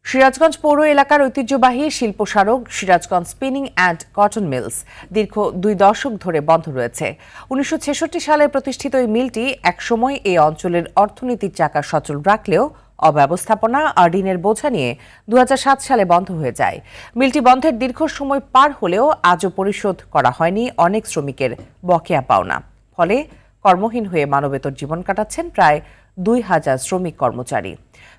সিরাজগঞ্জ পৌর এলাকার ঐতিহ্যবাহী শিল্প স্মারক Sirajganj spinning and cotton mills দীর্ঘ 2 দশক ধরে বন্ধ রয়েছে। 1966 সালে প্রতিষ্ঠিত এই মিলটি একসময় এই অঞ্চলের অর্থনীতির চাকা সচল রাখলেও অব্যবস্থাপনা আর ঋণের বোঝা নিয়ে 2007 সালে বন্ধ হয়ে যায়। মিলটি বন্ধের দীর্ঘ সময় পার হলেও আজও পরিশোধ করা হয়নি অনেক শ্রমিকের বকেয়া পাওনা। ফলে কর্মহীন হয়ে মানবেতর জীবন কাটাচ্ছেন প্রায় 2000 শ্রমিক কর্মচারী।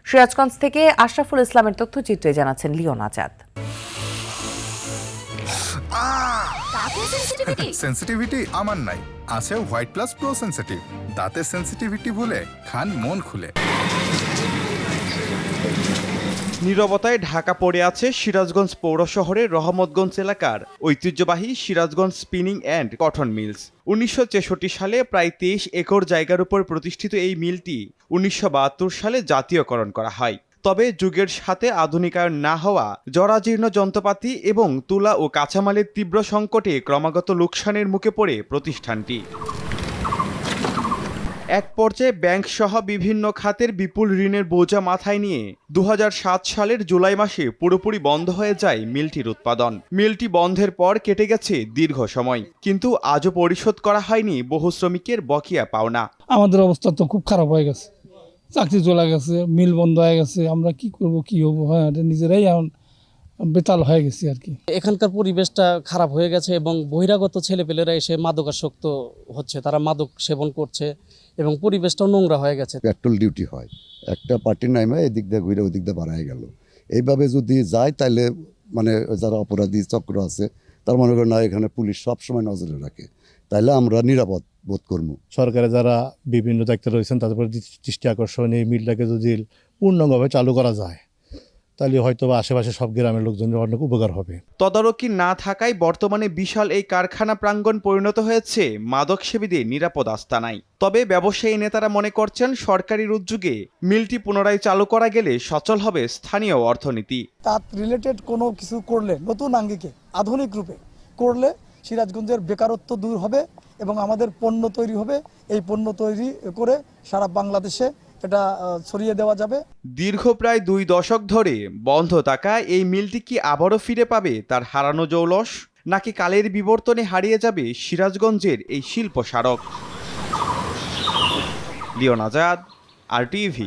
সিরাজগঞ্জ থেকে আশরাফুল ইসলামের তথ্যচিত্রে জানাচ্ছেন লিওন আজাদ। সেন্সিটিভিটি আমার নাই, আছে হোয়াইট প্লাস প্রো সেন্সিটিভ। দাঁতের সেন্সিটিভিটি ভুলে খান মন খুলে। নীরবতায় ঢাকা পড়ে আছে সিরাজগঞ্জ পৌর শহরের রহমতগঞ্জ এলাকার ঐতিহ্যবাহী Sirajganj spinning and cotton mills. 1966 সালে প্রায় 23 একর জায়গার উপর প্রতিষ্ঠিত এই মিলটি 1972 সালে জাতীয়করণ করা হয়। তবে যুগের সাথে আধুনিকায়ন না হওয়া, জরাজীর্ণ যন্ত্রপাতি এবং তুলা ও কাঁচামালের তীব্র সংকটে ক্রমাগত লোকসানের মুখে পড়ে প্রতিষ্ঠানটি। এক পর্যায়ে ব্যাংক সহ বিভিন্ন খাতের বিপুল ঋণের বোঝা মাথায় নিয়ে 2007 সালের জুলাই মাসে পুরোপুরি বন্ধ হয়ে যায় মিলটির উৎপাদন। মিলটি বন্ধের পর কেটে গেছে দীর্ঘ সময়, কিন্তু আজও পরিশোধ করা হয়নি বহু শ্রমিকের বকেয়া পাওনা। আমাদের অবস্থা তো খুব খারাপ হয়ে গেছে, চাকরি চলে গেছে, মিল বন্ধ হয়ে গেছে, আমরা কি করব কি হবো, হ্যাঁ নিজেরাই এখন বেতাল হয়ে গেছি আর কি। এখানকার পরিবেশটা খারাপ হয়ে গেছে এবং বহিরাগত ছেলেপেলেরা এসে মাদকাসক্ত হচ্ছে, তারা মাদক সেবন করছে এবং পরিবেশটাও নোংরা হয়ে গেছে। পেট্রোল ডিউটি হয়, একটা পার্টি নামে এদিক দিয়ে ঘুরে ওদিক দিয়ে বাড়ায় গেল। এইভাবে যদি যায় তাহলে মানে যারা অপরাধী চক্র আছে তার মনে করেন না, এখানে পুলিশ সবসময় নজরে রাখে, তাইলে আমরা নিরাপদ বোধ করবো। সরকারে যারা বিভিন্ন দায়িত্বে রয়েছেন তাদের উপর দৃষ্টি আকর্ষণ, এই মিলটাকে যদি পূর্ণাঙ্গভাবে চালু করা যায় তাহলে হয়তো বা আশেপাশে সব গ্রামের লোকজনের অনেক উপকার হবে। তদারকি না থাকায় বর্তমানে বিশাল এই কারখানা প্রাঙ্গণ পরিণত হয়েছে মাদক সেবীদের নিরাপদ আস্তানায়। তবে ব্যবসায়ী নেতারা মনে করছেন সরকারি উদ্যোগে মিলটি পুনরায় চালু করা গেলে সচল হবে স্থানীয় অর্থনীতি। তার রিলেটেড কোনো কিছু করলে, নতুন আঙ্গিকে আধুনিক রূপে করলে সিরাজগঞ্জের বেকারত্ব দূর হবে এবং আমাদের পণ্য তৈরি হবে। এই পণ্য তৈরি করে সারা বাংলাদেশে এটা ছড়িয়ে দেওয়া যাবে। দীর্ঘ প্রায় 2 দশক ধরে বন্ধ থাকা এই মিলটি কি আবারও ফিরে পাবে তার হারানো জৌলস, নাকি কালের বিবর্তনে হারিয়ে যাবে সিরাজগঞ্জের এই শিল্প স্মারক? লিওন আজাদ, RTV।